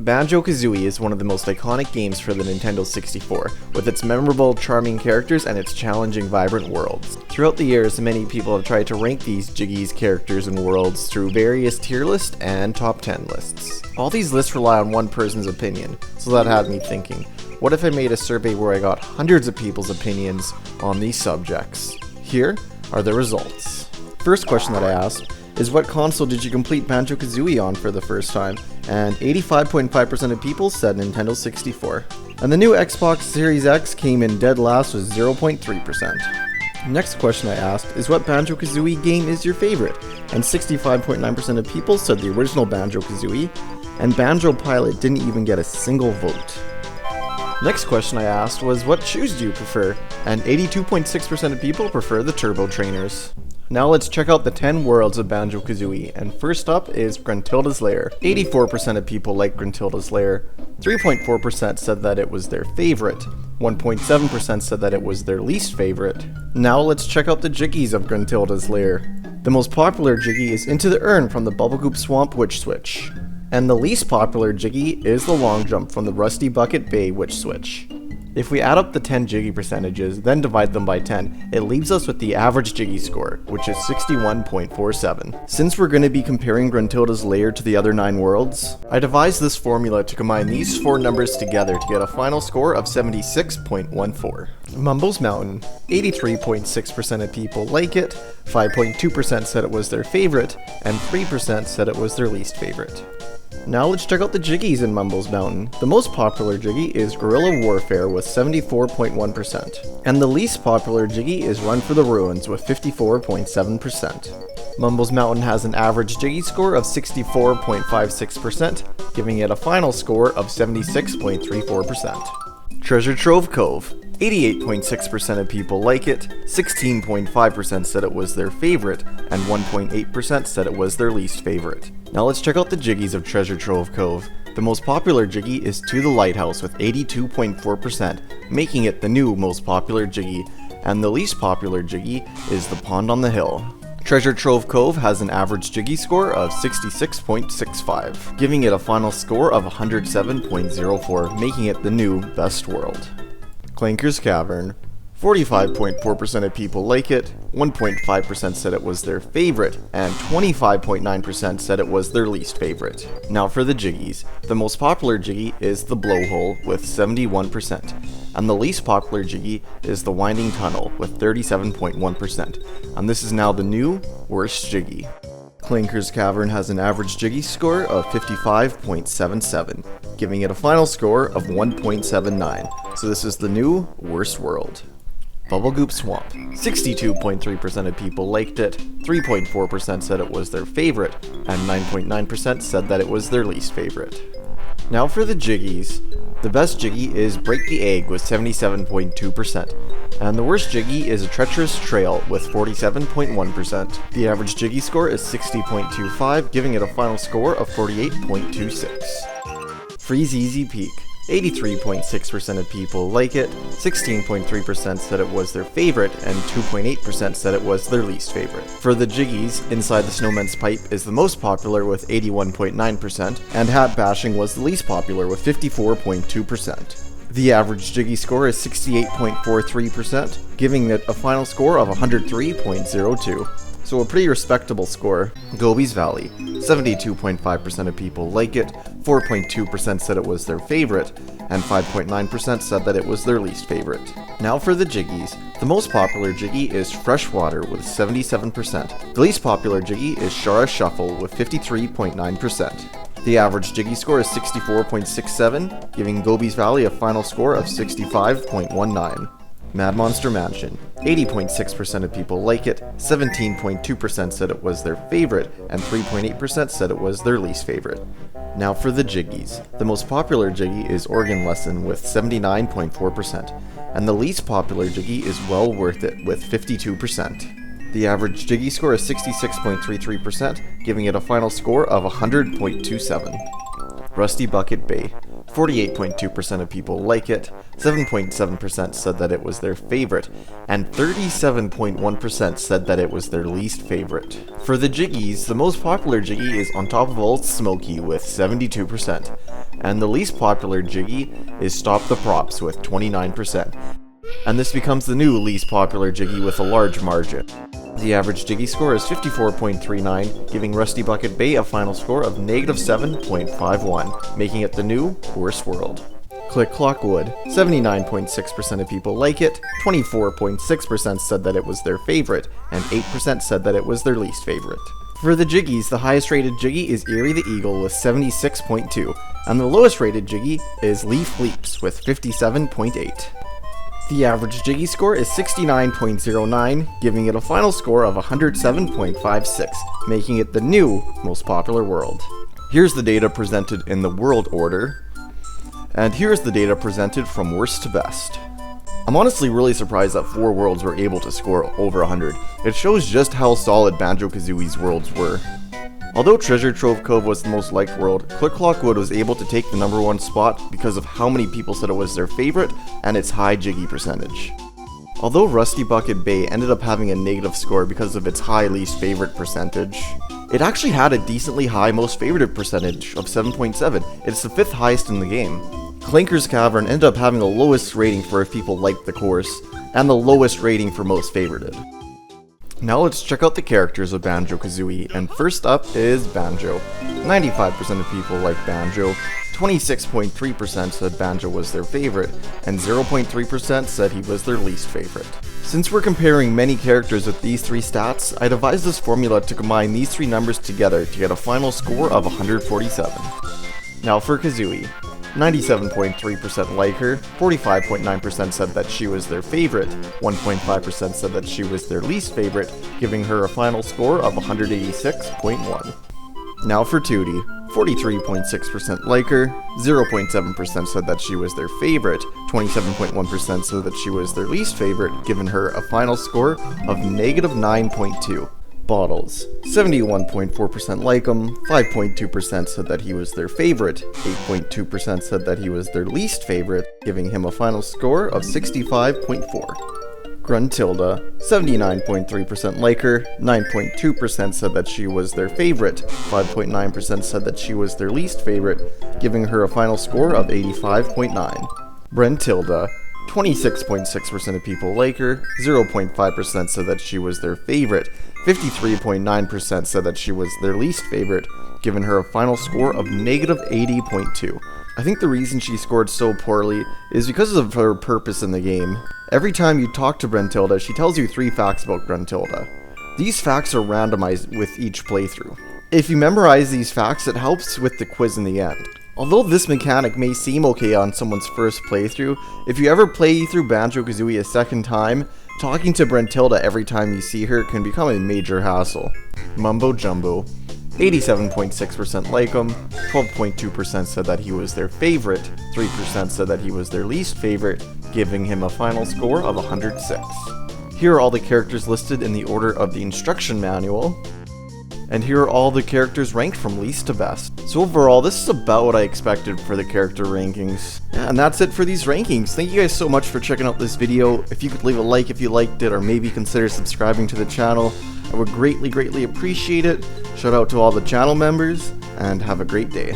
Banjo-Kazooie is one of the most iconic games for the Nintendo 64, with its memorable, charming characters and its challenging, vibrant worlds. Throughout the years, many people have tried to rank these Jiggy's characters and worlds through various tier lists and top 10 lists. All these lists rely on one person's opinion, so that had me thinking, what if I made a survey where I got hundreds of people's opinions on these subjects? Here are the results. First question that I asked is, what console did you complete Banjo-Kazooie on for the first time? And 85.5% of people said Nintendo 64. And the new Xbox Series X came in dead last with 0.3%. Next question I asked is, what Banjo-Kazooie game is your favorite? And 65.9% of people said the original Banjo-Kazooie, and Banjo Pilot didn't even get a single vote. Next question I asked was, what shoes do you prefer? And 82.6% of people prefer the Turbo Trainers. Now let's check out the 10 worlds of Banjo-Kazooie, and first up is Gruntilda's Lair. 84% of people like Gruntilda's Lair, 3.4% said that it was their favorite, 1.7% said that it was their least favorite. Now let's check out the Jiggies of Gruntilda's Lair. The most popular Jiggy is Into the Urn from the Bubblegloop Swamp Witch Switch, and the least popular Jiggy is the Long Jump from the Rusty Bucket Bay Witch Switch. If we add up the 10 Jiggy percentages, then divide them by 10, it leaves us with the average Jiggy score, which is 61.47. Since we're going to be comparing Gruntilda's Lair to the other 9 worlds, I devised this formula to combine these 4 numbers together to get a final score of 76.14. Mumbo's Mountain, 83.6% of people like it, 5.2% said it was their favorite, and 3% said it was their least favorite. Now let's check out the Jiggies in Mumbo's Mountain. The most popular Jiggy is Guerrilla Warfare with 74.1%, and the least popular Jiggy is Run for the Ruins with 54.7%. Mumbo's Mountain has an average Jiggy score of 64.56%, giving it a final score of 76.34%. Treasure Trove Cove. 88.6% of people like it, 16.5% said it was their favorite, and 1.8% said it was their least favorite. Now let's check out the Jiggies of Treasure Trove Cove. The most popular Jiggy is To the Lighthouse with 82.4%, making it the new most popular Jiggy, and the least popular Jiggy is The Pond on the Hill. Treasure Trove Cove has an average Jiggy score of 66.65, giving it a final score of 107.04, making it the new best world. Clanker's Cavern. 45.4% of people like it, 1.5% said it was their favorite, and 25.9% said it was their least favorite. Now for the Jiggies. The most popular Jiggy is the Blowhole with 71%, and the least popular Jiggy is the Winding Tunnel with 37.1%, and this is now the new worst Jiggy. Clanker's Cavern has an average Jiggy score of 55.77, giving it a final score of 1.79, so this is the new worst world. Bubblegloop Swamp. 62.3% of people liked it, 3.4% said it was their favorite, and 9.9% said that it was their least favorite. Now for the Jiggies. The best Jiggy is Break the Egg with 77.2%, and the worst Jiggy is A Treacherous Trail with 47.1%. The average Jiggy score is 60.25, giving it a final score of 48.26. Freezeezy Peak. 83.6% of people like it, 16.3% said it was their favorite, and 2.8% said it was their least favorite. For the Jiggies, Inside the Snowman's Pipe is the most popular with 81.9%, and Hat Bashing was the least popular with 54.2%. The average Jiggy score is 68.43%, giving it a final score of 103.02. So a pretty respectable score. Gobi's Valley. 72.5% of people like it, 4.2% said it was their favorite, and 5.9% said that it was their least favorite. Now for the Jiggies. The most popular Jiggy is Freshwater with 77%. The least popular Jiggy is Shara Shuffle with 53.9%. The average Jiggy score is 64.67, giving Gobi's Valley a final score of 65.19. Mad Monster Mansion. 80.6% of people like it, 17.2% said it was their favorite, and 3.8% said it was their least favorite. Now for the Jiggies. The most popular Jiggy is Organ Lesson with 79.4%, and the least popular Jiggy is Well Worth It with 52%. The average Jiggy score is 66.33%, giving it a final score of 100.27. Rusty Bucket Bay. 48.2% of people like it, 7.7% said that it was their favorite, and 37.1% said that it was their least favorite. For the Jiggies, the most popular Jiggy is On Top of Old Smoky with 72%, and the least popular Jiggy is Stop the Props with 29%. And this becomes the new least popular Jiggy with a large margin. The average Jiggy score is 54.39, giving Rusty Bucket Bay a final score of -7.51, making it the new worst world. Click Clock Wood. 79.6% of people like it, 24.6% said that it was their favorite, and 8% said that it was their least favorite. For the Jiggies, the highest rated Jiggy is Eerie the Eagle with 76.2, and the lowest rated Jiggy is Leaf Leaps with 57.8. The average Jiggy score is 69.09, giving it a final score of 107.56, making it the new most popular world. Here's the data presented in the world order, and here's the data presented from worst to best. I'm honestly really surprised that 4 worlds were able to score over 100. It shows just how solid Banjo-Kazooie's worlds were. Although Treasure Trove Cove was the most liked world, Click Clock Wood was able to take the #1 spot because of how many people said it was their favorite and its high Jiggy percentage. Although Rusty Bucket Bay ended up having a negative score because of its high least favorite percentage, it actually had a decently high most favorite percentage of 7.7. It's the 5th highest in the game. Clanker's Cavern ended up having the lowest rating for if people liked the course, and the lowest rating for most favorited. Now let's check out the characters of Banjo-Kazooie, and first up is Banjo. 95% of people like Banjo, 26.3% said Banjo was their favorite, and 0.3% said he was their least favorite. Since we're comparing many characters with these 3 stats, I devised this formula to combine these 3 numbers together to get a final score of 147. Now for Kazooie. 97.3% like her, 45.9% said that she was their favorite, 1.5% said that she was their least favorite, giving her a final score of 186.1. Now for Tooty. 43.6% like her, 0.7% said that she was their favorite, 27.1% said that she was their least favorite, giving her a final score of -9.2. Bottles. 71.4% like him, 5.2% said that he was their favorite, 8.2% said that he was their least favorite, giving him a final score of 65.4. Gruntilda. 79.3% like her, 9.2% said that she was their favorite, 5.9% said that she was their least favorite, giving her a final score of 85.9. Brentilda. 26.6% of people like her, 0.5% said that she was their favorite, 53.9% said that she was their least favorite, giving her a final score of -80.2. I think the reason she scored so poorly is because of her purpose in the game. Every time you talk to Brentilda, she tells you 3 facts about Gruntilda. These facts are randomized with each playthrough. If you memorize these facts, it helps with the quiz in the end. Although this mechanic may seem okay on someone's first playthrough, if you ever play through Banjo-Kazooie a second time, talking to Brentilda every time you see her can become a major hassle. Mumbo Jumbo. 87.6% like him, 12.2% said that he was their favorite, 3% said that he was their least favorite, giving him a final score of 106. Here are all the characters listed in the order of the instruction manual. And here are all the characters ranked from least to best. So overall, this is about what I expected for the character rankings. Yeah, and that's it for these rankings. Thank you guys so much for checking out this video. If you could leave a like if you liked it, or maybe consider subscribing to the channel, I would greatly appreciate it. Shout out to all the channel members, and have a great day.